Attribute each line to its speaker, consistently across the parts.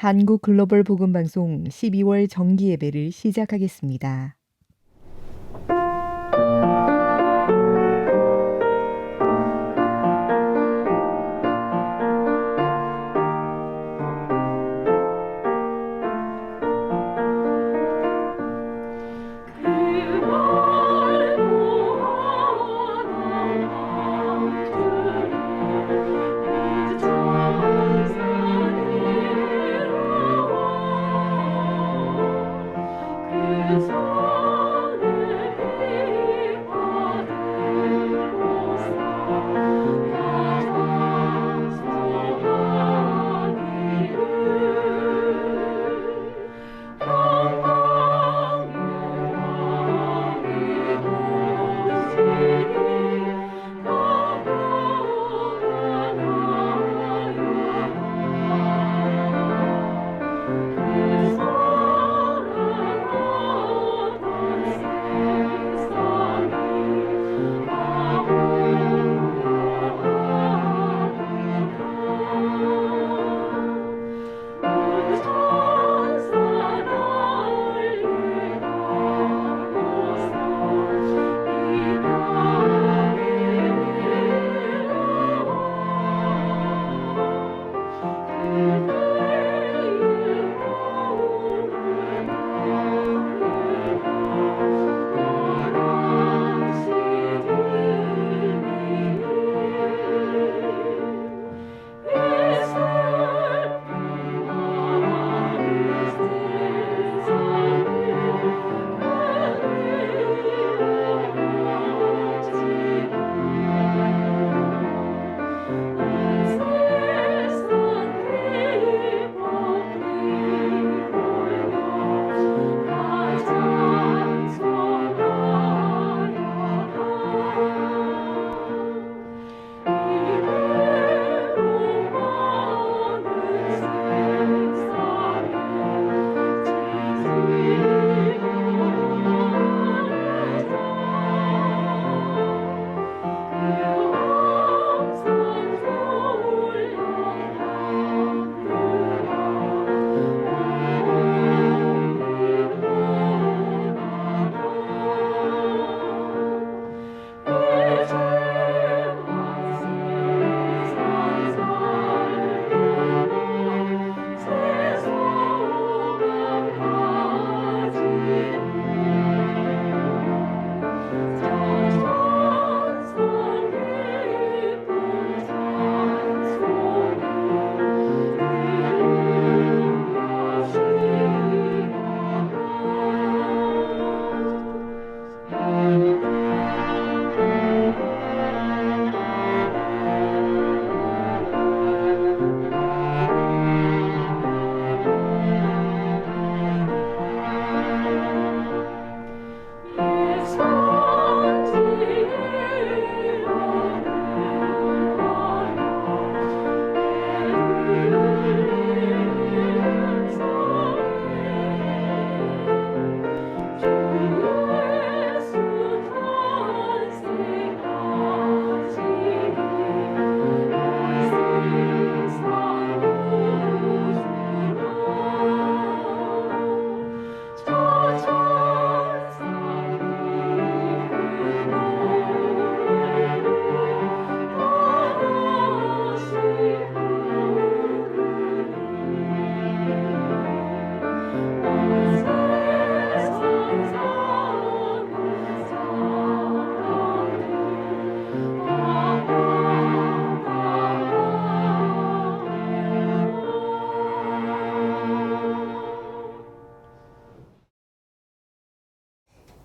Speaker 1: 한국 글로벌 복음 방송 12월 정기 예배를 시작하겠습니다.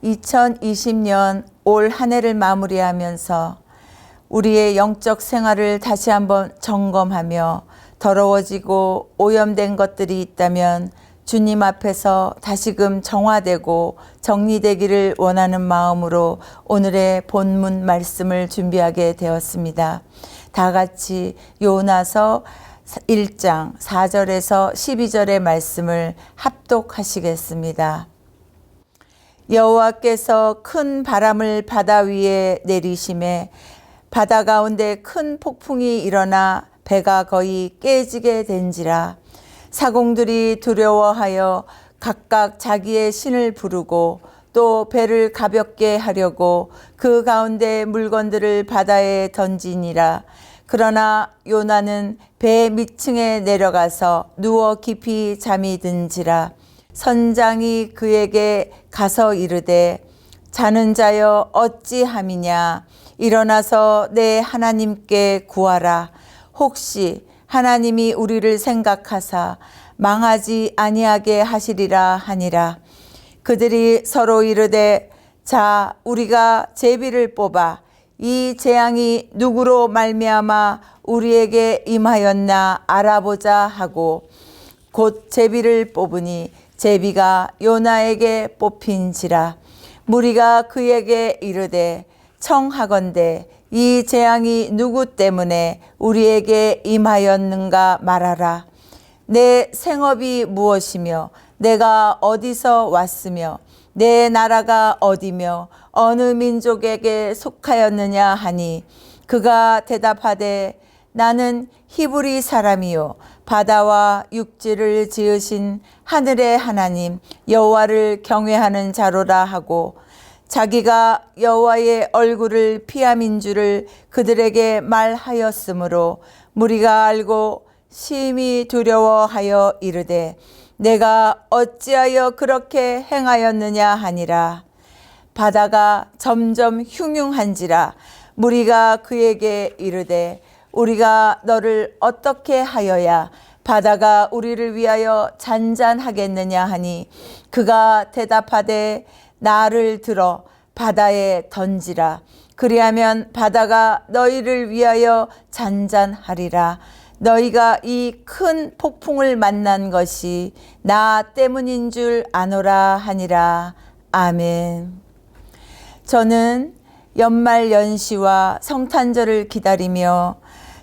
Speaker 2: (2020년) 올 한 해를 마무리하면서 우리의 영적 생활을 다시 한번 점검하며 더러워지고 오염된 것들이 있다면 주님 앞에서 다시금 정화되고 정리되기를 원하는 마음으로 오늘의 본문 말씀을 준비하게 되었습니다. 다 같이 요나서 1장 4절에서 12절의 말씀을 합독하시겠습니다. 여호와께서 큰 바람을 바다 위에 내리심에 바다 가운데 큰 폭풍이 일어나 배가 거의 깨지게 된지라. 사공들이 두려워하여 각각 자기의 신을 부르고 또 배를 가볍게 하려고 그 가운데 물건들을 바다에 던지니라. 그러나 요나는 배 밑층에 내려가서 누워 깊이 잠이 든지라. 선장이 그에게 가서 이르되 자는 자여 어찌함이냐. 일어나서 내 하나님께 구하라. 혹시 하나님이 우리를 생각하사 망하지 아니하게 하시리라 하니라. 그들이 서로 이르되 자 우리가 제비를 뽑아 이 재앙이 누구로 말미암아 우리에게 임하였나 알아보자 하고 곧 제비를 뽑으니 제비가 요나에게 뽑힌지라. 무리가 그에게 이르되 청하건대 이 재앙이 누구 때문에 우리에게 임하였는가 말하라. 내 생업이 무엇이며 내가 어디서 왔으며 내 나라가 어디며 어느 민족에게 속하였느냐 하니 그가 대답하되 나는 히브리 사람이요 바다와 육지를 지으신 하늘의 하나님 여호와를 경외하는 자로라 하고 자기가 여호와의 얼굴을 피함인 줄을 그들에게 말하였으므로 무리가 알고 심히 두려워하여 이르되 내가 어찌하여 그렇게 행하였느냐 하니라. 바다가 점점 흉흉한지라. 무리가 그에게 이르되 우리가 너를 어떻게 하여야 바다가 우리를 위하여 잔잔하겠느냐 하니 그가 대답하되 나를 들어 바다에 던지라. 그리하면 바다가 너희를 위하여 잔잔하리라. 너희가 이 큰 폭풍을 만난 것이 나 때문인 줄 아노라 하니라. 아멘. 저는 연말 연시와 성탄절을 기다리며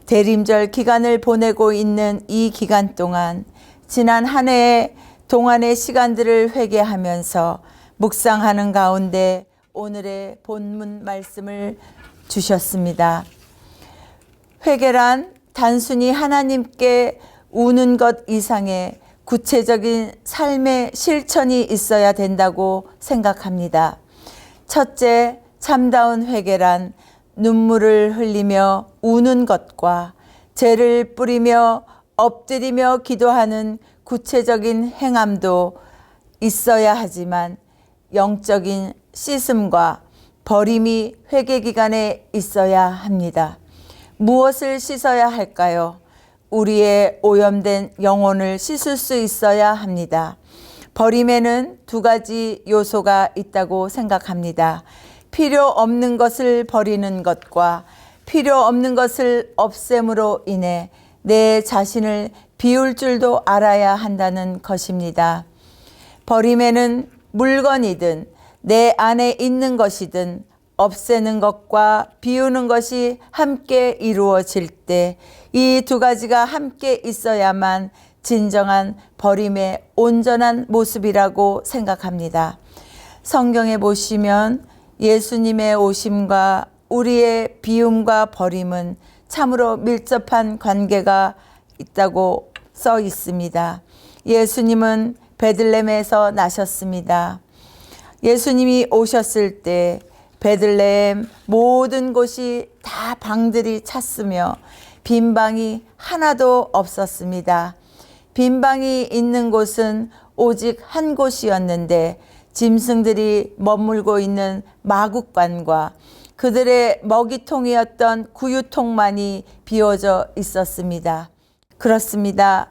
Speaker 2: 대림절 기간을 보내고 있는 이 기간 동안 지난 한 해의 동안의 시간들을 회개하면서 묵상하는 가운데 오늘의 본문 말씀을 주셨습니다. 회개란 단순히 하나님께 우는 것 이상의 구체적인 삶의 실천이 있어야 된다고 생각합니다. 첫째, 참다운 회개란 눈물을 흘리며 우는 것과 죄를 뿌리며 엎드리며 기도하는 구체적인 행함도 있어야 하지만 영적인 씻음과 버림이 회개 기간에 있어야 합니다. 무엇을 씻어야 할까요? 우리의 오염된 영혼을 씻을 수 있어야 합니다. 버림에는 두 가지 요소가 있다고 생각합니다. 필요 없는 것을 버리는 것과 필요 없는 것을 없앰으로 인해 내 자신을 비울 줄도 알아야 한다는 것입니다. 버림에는 물건이든 내 안에 있는 것이든 없애는 것과 비우는 것이 함께 이루어질 때 이 두 가지가 함께 있어야만 진정한 버림의 온전한 모습이라고 생각합니다. 성경에 보시면 예수님의 오심과 우리의 비움과 버림은 참으로 밀접한 관계가 있다고 써 있습니다. 예수님은 베들레헴에서 나셨습니다. 예수님이 오셨을 때 베들레헴 모든 곳이 다 방들이 찼으며 빈 방이 하나도 없었습니다. 빈 방이 있는 곳은 오직 한 곳이었는데 짐승들이 머물고 있는 마국간과 그들의 먹이통이었던 구유통만이 비워져 있었습니다. 그렇습니다.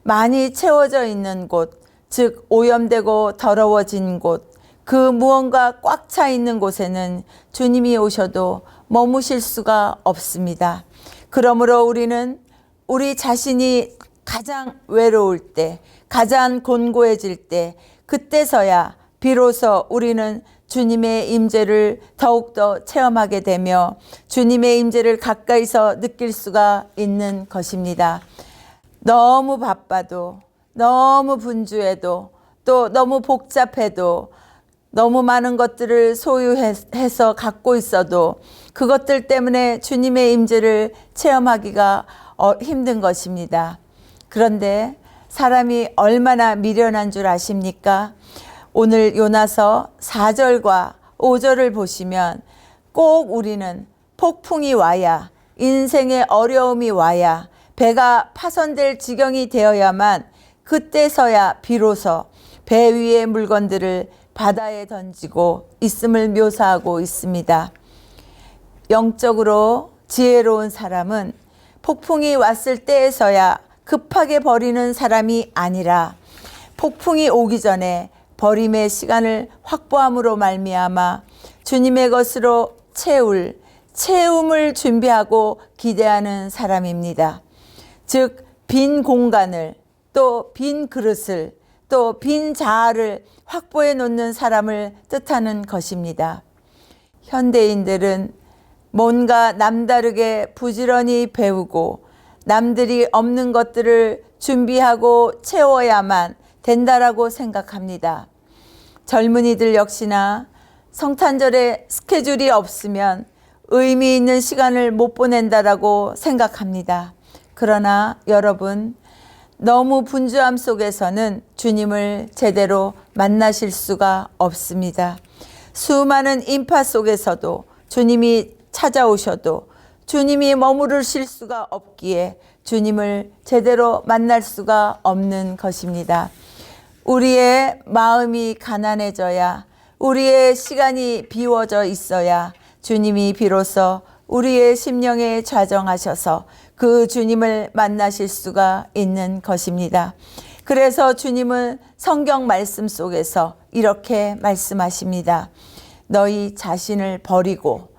Speaker 2: 많이 채워져 있는 곳, 즉 오염되고 더러워진 곳, 그 무언가 꽉 차 있는 곳에는 주님이 오셔도 머무실 수가 없습니다. 그러므로 우리는 우리 자신이 가장 외로울 때, 가장 곤고해질 때, 그때서야 비로소 우리는 주님의 임재를 더욱더 체험하게 되며 주님의 임재를 가까이서 느낄 수가 있는 것입니다. 너무 바빠도, 너무 분주해도, 또 너무 복잡해도, 너무 많은 것들을 소유해서 갖고 있어도 그것들 때문에 주님의 임재를 체험하기가 힘든 것입니다. 그런데 사람이 얼마나 미련한 줄 아십니까? 오늘 요나서 4절과 5절을 보시면 꼭 우리는 폭풍이 와야, 인생의 어려움이 와야, 배가 파손될 지경이 되어야만 그때서야 비로소 배 위의 물건들을 바다에 던지고 있음을 묘사하고 있습니다. 영적으로 지혜로운 사람은 폭풍이 왔을 때에서야 급하게 버리는 사람이 아니라 폭풍이 오기 전에 버림의 시간을 확보함으로 말미암아 주님의 것으로 채움을 준비하고 기대하는 사람입니다. 즉, 빈 공간을, 또 빈 그릇을, 또 빈 자아를 확보해 놓는 사람을 뜻하는 것입니다. 현대인들은 뭔가 남다르게 부지런히 배우고 남들이 없는 것들을 준비하고 채워야만 된다라고 생각합니다. 젊은이들 역시나 성탄절에 스케줄이 없으면 의미 있는 시간을 못 보낸다라고 생각합니다. 그러나 여러분, 너무 분주함 속에서는 주님을 제대로 만나실 수가 없습니다. 수많은 인파 속에서도 주님이 찾아오셔도 주님이 머무르실 수가 없기에 주님을 제대로 만날 수가 없는 것입니다. 우리의 마음이 가난해져야, 우리의 시간이 비워져 있어야 주님이 비로소 우리의 심령에 좌정하셔서 그 주님을 만나실 수가 있는 것입니다. 그래서 주님은 성경 말씀 속에서 이렇게 말씀하십니다. 너희 자신을 버리고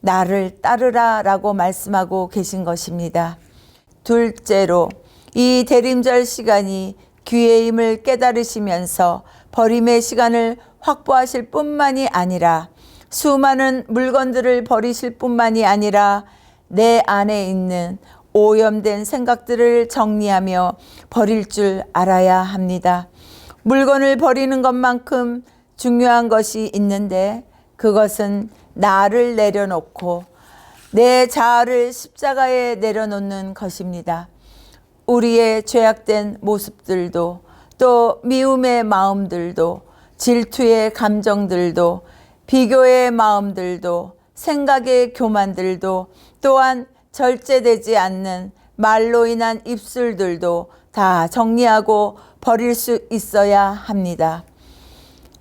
Speaker 2: 나를 따르라 라고 말씀하고 계신 것입니다. 둘째로, 이 대림절 시간이 귀해임을 깨달으시면서 버림의 시간을 확보하실 뿐만이 아니라 수많은 물건들을 버리실 뿐만이 아니라 내 안에 있는 오염된 생각들을 정리하며 버릴 줄 알아야 합니다. 물건을 버리는 것만큼 중요한 것이 있는데 그것은 나를 내려놓고 내 자아를 십자가에 내려놓는 것입니다. 우리의 죄악된 모습들도, 또 미움의 마음들도, 질투의 감정들도, 비교의 마음들도, 생각의 교만들도, 또한 절제되지 않는 말로 인한 입술들도 다 정리하고 버릴 수 있어야 합니다.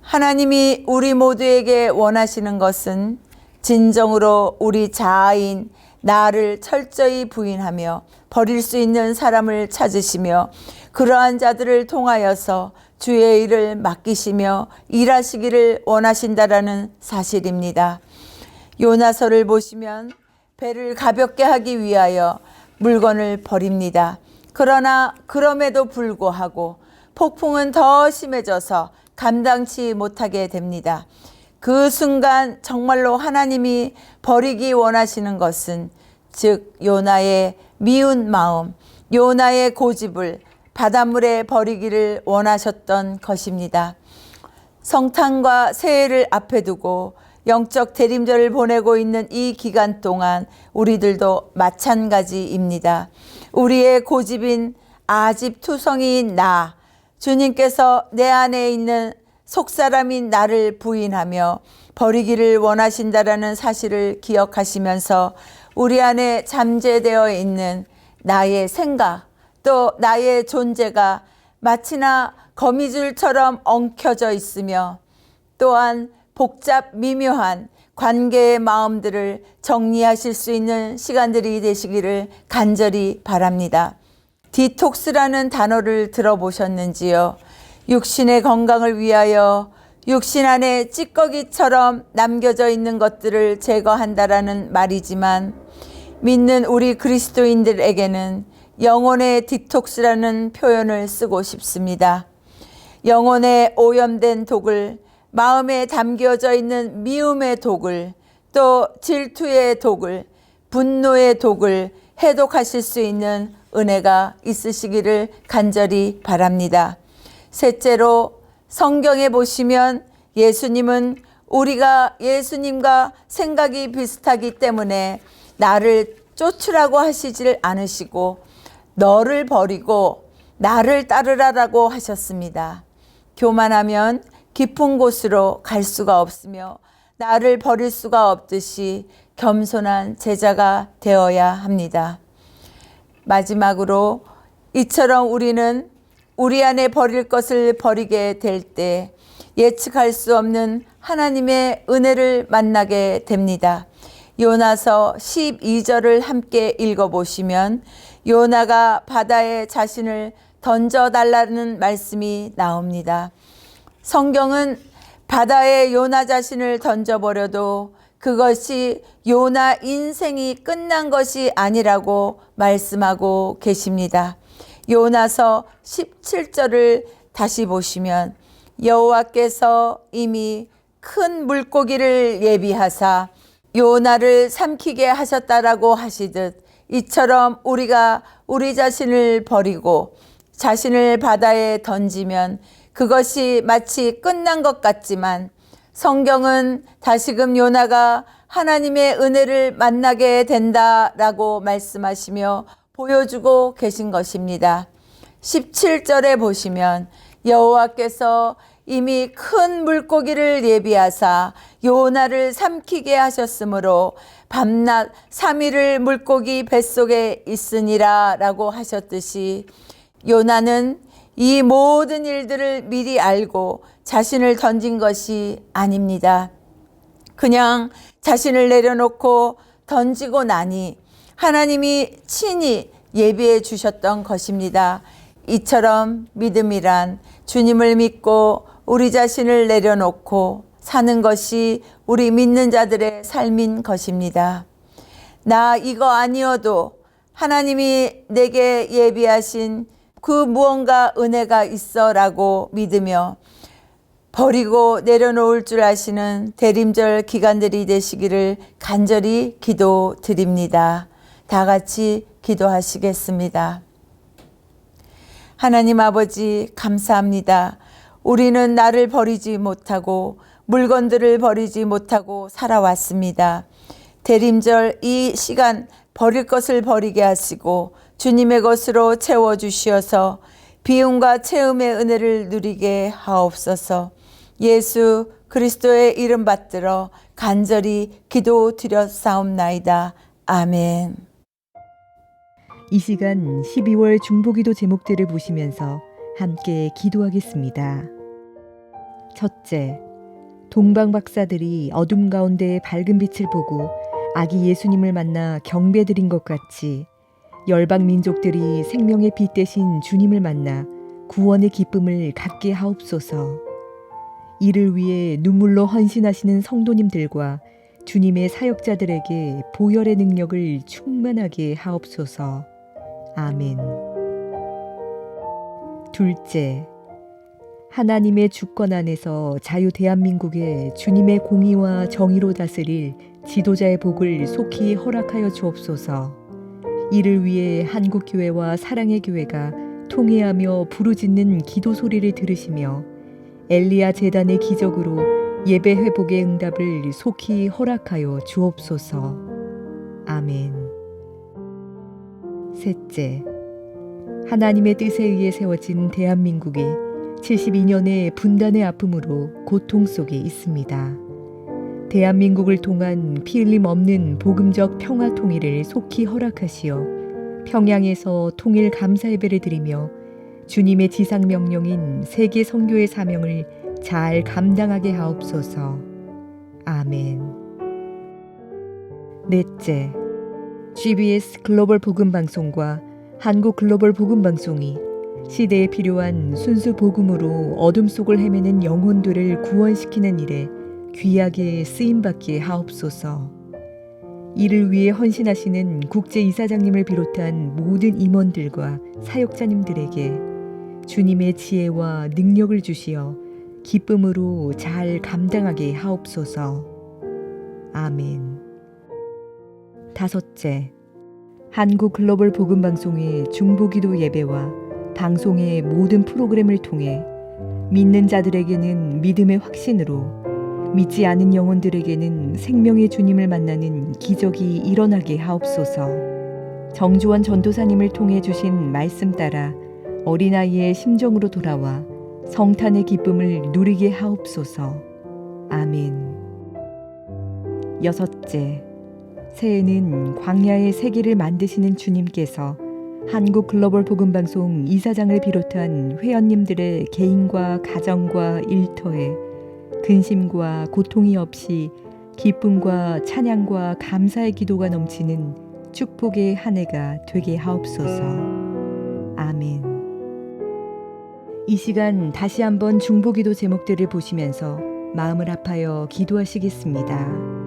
Speaker 2: 하나님이 우리 모두에게 원하시는 것은 진정으로 우리 자아인 나를 철저히 부인하며 버릴 수 있는 사람을 찾으시며 그러한 자들을 통하여서 주의 일을 맡기시며 일하시기를 원하신다라는 사실입니다. 요나서를 보시면 배를 가볍게 하기 위하여 물건을 버립니다. 그러나 그럼에도 불구하고 폭풍은 더 심해져서 감당치 못하게 됩니다. 그 순간 정말로 하나님이 버리기 원하시는 것은, 즉 요나의 미운 마음, 요나의 고집을 바닷물에 버리기를 원하셨던 것입니다. 성탄과 새해를 앞에 두고 영적 대림절을 보내고 있는 이 기간 동안 우리들도 마찬가지입니다. 우리의 고집인 아집투성이인 나, 주님께서 내 안에 있는 속사람인 나를 부인하며 버리기를 원하신다라는 사실을 기억하시면서 우리 안에 잠재되어 있는 나의 생각, 또 나의 존재가 마치나 거미줄처럼 엉켜져 있으며 또한 복잡 미묘한 관계의 마음들을 정리하실 수 있는 시간들이 되시기를 간절히 바랍니다. 디톡스라는 단어를 들어보셨는지요? 육신의 건강을 위하여 육신 안에 찌꺼기처럼 남겨져 있는 것들을 제거한다라는 말이지만 믿는 우리 그리스도인들에게는 영혼의 디톡스라는 표현을 쓰고 싶습니다. 영혼의 오염된 독을, 마음에 담겨져 있는 미움의 독을, 또 질투의 독을, 분노의 독을 해독하실 수 있는 은혜가 있으시기를 간절히 바랍니다. 셋째로, 성경에 보시면 예수님은 우리가 예수님과 생각이 비슷하기 때문에 나를 쫓으라고 하시질 않으시고 너를 버리고 나를 따르라라고 하셨습니다. 교만하면 깊은 곳으로 갈 수가 없으며 나를 버릴 수가 없듯이 겸손한 제자가 되어야 합니다. 마지막으로 이처럼 우리는 우리 안에 버릴 것을 버리게 될 때 예측할 수 없는 하나님의 은혜를 만나게 됩니다. 요나서 12절을 함께 읽어보시면 요나가 바다에 자신을 던져달라는 말씀이 나옵니다. 성경은 바다에 요나 자신을 던져버려도 그것이 요나 인생이 끝난 것이 아니라고 말씀하고 계십니다. 요나서 17절을 다시 보시면 여호와께서 이미 큰 물고기를 예비하사 요나를 삼키게 하셨다라고 하시듯 이처럼 우리가 우리 자신을 버리고 자신을 바다에 던지면 그것이 마치 끝난 것 같지만 성경은 다시금 요나가 하나님의 은혜를 만나게 된다라고 말씀하시며 보여주고 계신 것입니다. 17절에 보시면 여호와께서 이미 큰 물고기를 예비하사 요나를 삼키게 하셨으므로 밤낮 3일을 물고기 뱃속에 있으니라 라고 하셨듯이 요나는 이 모든 일들을 미리 알고 자신을 던진 것이 아닙니다. 그냥 자신을 내려놓고 던지고 나니 하나님이 친히 예비해 주셨던 것입니다. 이처럼 믿음이란 주님을 믿고 우리 자신을 내려놓고 사는 것이 우리 믿는 자들의 삶인 것입니다. 나 이거 아니어도 하나님이 내게 예비하신 그 무언가 은혜가 있어라고 믿으며 버리고 내려놓을 줄 아시는 대림절 기간들이 되시기를 간절히 기도드립니다. 다 같이 기도하시겠습니다. 하나님 아버지 감사합니다. 우리는 나를 버리지 못하고 물건들을 버리지 못하고 살아왔습니다. 대림절 이 시간 버릴 것을 버리게 하시고 주님의 것으로 채워주시어서 비움과 채움의 은혜를 누리게 하옵소서. 예수 그리스도의 이름 받들어 간절히 기도드렸사옵나이다. 아멘.
Speaker 1: 이 시간 12월 중보기도 제목들을 보시면서 함께 기도하겠습니다. 첫째, 동방 박사들이 어둠 가운데 밝은 빛을 보고 아기 예수님을 만나 경배드린 것 같이 열방 민족들이 생명의 빛 대신 주님을 만나 구원의 기쁨을 갖게 하옵소서. 이를 위해 눈물로 헌신하시는 성도님들과 주님의 사역자들에게 보혈의 능력을 충만하게 하옵소서. 아멘. 둘째, 하나님의 주권 안에서 자유 대한민국에 주님의 공의와 정의로 다스릴 지도자의 복을 속히 허락하여 주옵소서. 이를 위해 한국교회와 사랑의 교회가 통회하며 부르짖는 기도 소리를 들으시며 엘리야 재단의 기적으로 예배 회복의 응답을 속히 허락하여 주옵소서. 아멘. 셋째, 하나님의 뜻에 의해 세워진 대한민국이 72년의 분단의 아픔으로 고통 속에 있습니다. 대한민국을 통한 피 흘림 없는 복음적 평화 통일을 속히 허락하시어 평양에서 통일 감사 예배를 드리며 주님의 지상 명령인 세계 선교의 사명을 잘 감당하게 하옵소서. 아멘. 넷째, GBS 글로벌 복음 방송과 한국 글로벌 복음 방송이 시대에 필요한 순수 복음으로 어둠 속을 헤매는 영혼들을 구원시키는 일에 귀하게 쓰임받게 하옵소서. 이를 위해 헌신하시는 국제이사장님을 비롯한 모든 임원들과 사역자님들에게 주님의 지혜와 능력을 주시어 기쁨으로 잘 감당하게 하옵소서. 아멘. 다섯째, 한국 글로벌 복음 방송의 중보기도 예배와 방송의 모든 프로그램을 통해 믿는 자들에게는 믿음의 확신으로 믿지 않은 영혼들에게는 생명의 주님을 만나는 기적이 일어나게 하옵소서. 정주원 전도사님을 통해 주신 말씀 따라 어린아이의 심정으로 돌아와 성탄의 기쁨을 누리게 하옵소서. 아멘. 여섯째, 새해는 광야의 세계를 만드시는 주님께서 한국 글로벌 복음방송 이사장을 비롯한 회원님들의 개인과 가정과 일터에 근심과 고통이 없이 기쁨과 찬양과 감사의 기도가 넘치는 축복의 한 해가 되게 하옵소서. 아멘. 이 시간 다시 한번 중보기도 제목들을 보시면서 마음을 아파여 기도하시겠습니다.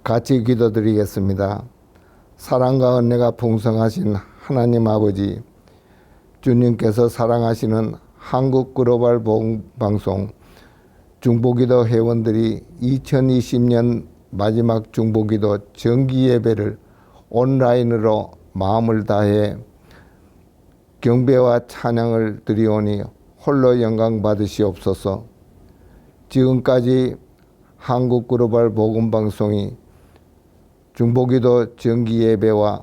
Speaker 3: 같이 기도드리겠습니다. 사랑과 은혜가 풍성하신 하나님 아버지, 주님께서 사랑하시는 한국 글로벌 복음방송 중보기도 회원들이 2020년 마지막 중보기도 정기 예배를 온라인으로 마음을 다해 경배와 찬양을 드리오니 홀로 영광 받으시옵소서. 지금까지 한국 글로벌 복음방송이 중보기도 정기 예배와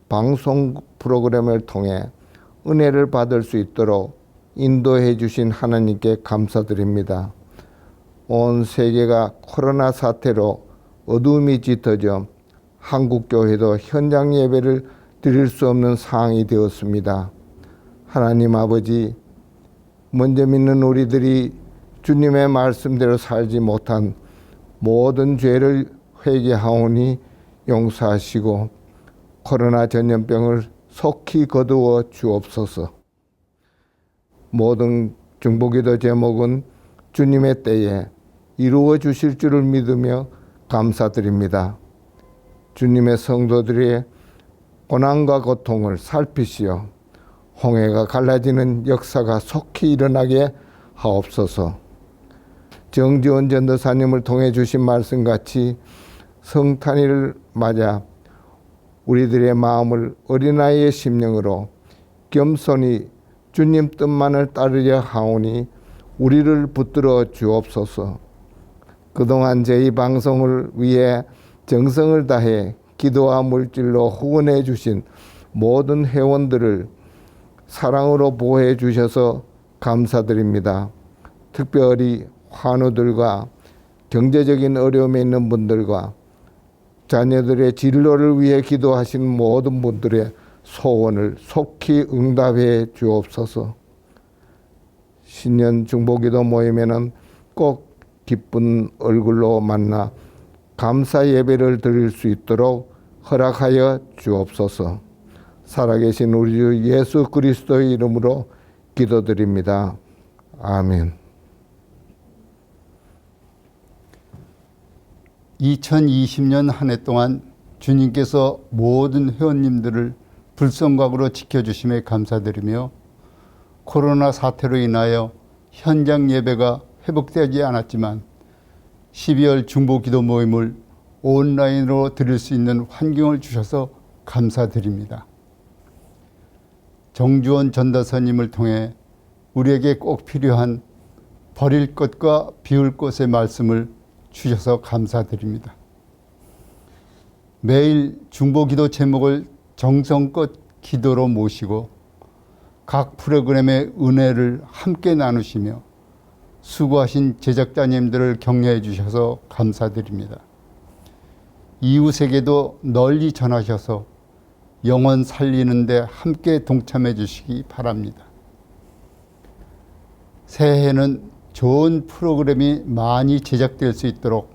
Speaker 3: 방송 프로그램을 통해 은혜를 받을 수 있도록 인도해 주신 하나님께 감사드립니다. 온 세계가 코로나 사태로 어둠이 짙어져 한국 교회도 현장 예배를 드릴 수 없는 상황이 되었습니다. 하나님 아버지, 먼저 믿는 우리들이 주님의 말씀대로 살지 못한 모든 죄를 회개하오니 용서하시고 코로나 전염병을 속히 거두어 주옵소서. 모든 중보기도 제목은 주님의 때에 이루어 주실 줄을 믿으며 감사드립니다. 주님의 성도들의 고난과 고통을 살피시어 홍해가 갈라지는 역사가 속히 일어나게 하옵소서. 정지원 전도사님을 통해 주신 말씀같이 성탄일을 맞아 우리들의 마음을 어린아이의 심령으로 겸손히 주님 뜻만을 따르려 하오니 우리를 붙들어 주옵소서. 그동안 저희 방송을 위해 정성을 다해 기도와 물질로 후원해 주신 모든 회원들을 사랑으로 보호해 주셔서 감사드립니다. 특별히 환우들과 경제적인 어려움에 있는 분들과 자녀들의 진로를 위해 기도하신 모든 분들의 소원을 속히 응답해 주옵소서. 신년 중보기도 모임에는 꼭 기쁜 얼굴로 만나 감사 예배를 드릴 수 있도록 허락하여 주옵소서. 살아계신 우리 주 예수 그리스도의 이름으로 기도드립니다. 아멘.
Speaker 4: 2020년 한 해 동안 주님께서 모든 회원님들을 불성각으로 지켜주심에 감사드리며 코로나 사태로 인하여 현장 예배가 회복되지 않았지만 12월 중보기도 모임을 온라인으로 드릴 수 있는 환경을 주셔서 감사드립니다. 정주원 전도사님을 통해 우리에게 꼭 필요한 버릴 것과 비울 것의 말씀을 주셔서 감사드립니다. 매일 중보기도 제목을 정성껏 기도로 모시고 각 프로그램의 은혜를 함께 나누시며 수고하신 제작자님들을 격려해 주셔서 감사드립니다. 이웃에게도 널리 전하셔서 영혼 살리는 데 함께 동참해 주시기 바랍니다. 새해에는 좋은 프로그램이 많이 제작될 수 있도록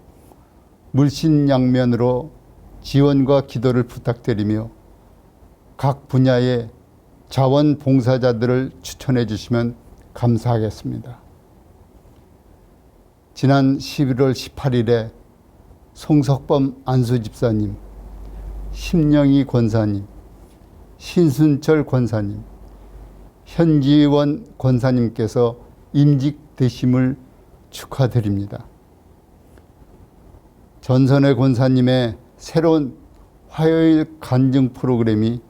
Speaker 4: 물신양면으로 지원과 기도를 부탁드리며 각 분야의 자원봉사자들을 추천해 주시면 감사하겠습니다. 지난 11월 18일에 송석범 안수집사님, 심영희 권사님, 신순철 권사님, 현지원 권사님께서 임직되심을 축하드립니다. 전선의 권사님의 새로운 화요일 간증 프로그램이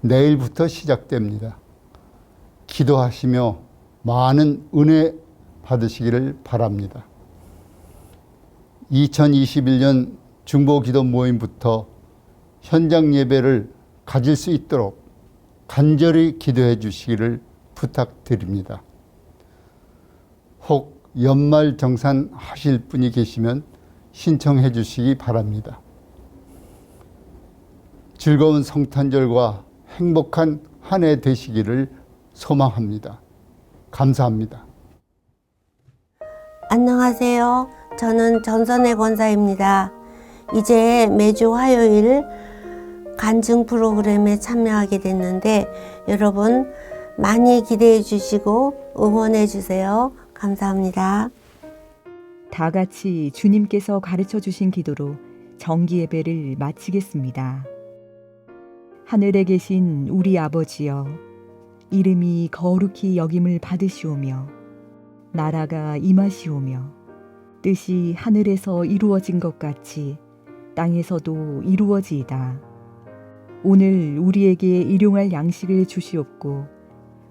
Speaker 4: 내일부터 시작됩니다. 기도하시며 많은 은혜 받으시기를 바랍니다. 2021년 중보기도 모임부터 현장 예배를 가질 수 있도록 간절히 기도해 주시기를 부탁드립니다. 혹 연말 정산 하실 분이 계시면 신청해 주시기 바랍니다. 즐거운 성탄절과 행복한 한 해 되시기를 소망합니다. 감사합니다.
Speaker 5: 안녕하세요. 저는 전선의 권사입니다. 이제 매주 화요일 간증 프로그램에 참여하게 됐는데 여러분 많이 기대해 주시고 응원해 주세요. 감사합니다.
Speaker 1: 다 같이 주님께서 가르쳐 주신 기도로 정기 예배를 마치겠습니다. 하늘에 계신 우리 아버지여, 이름이 거룩히 여김을 받으시오며 나라가 임하시오며 뜻이 하늘에서 이루어진 것 같이 땅에서도 이루어지이다. 오늘 우리에게 일용할 양식을 주시옵고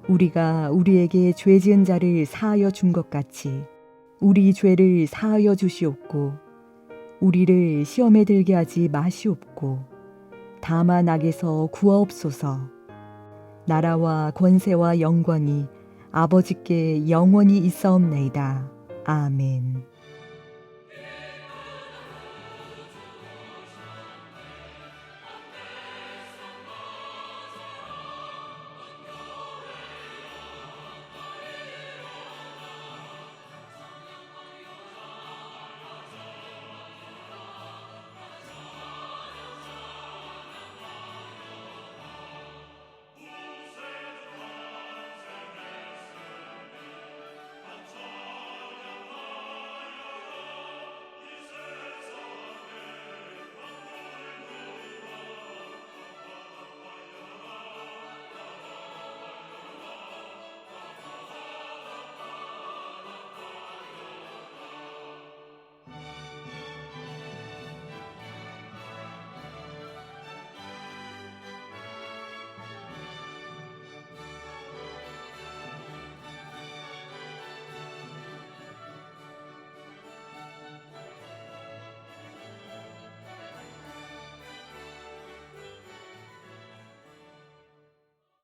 Speaker 1: 우리가 우리에게 죄 지은 자를 사하여 준 것 같이 우리 죄를 사하여 주시옵고 우리를 시험에 들게 하지 마시옵고 다만 악에서 구하옵소서. 나라와 권세와 영광이 아버지께 영원히 있사옵나이다. 아멘.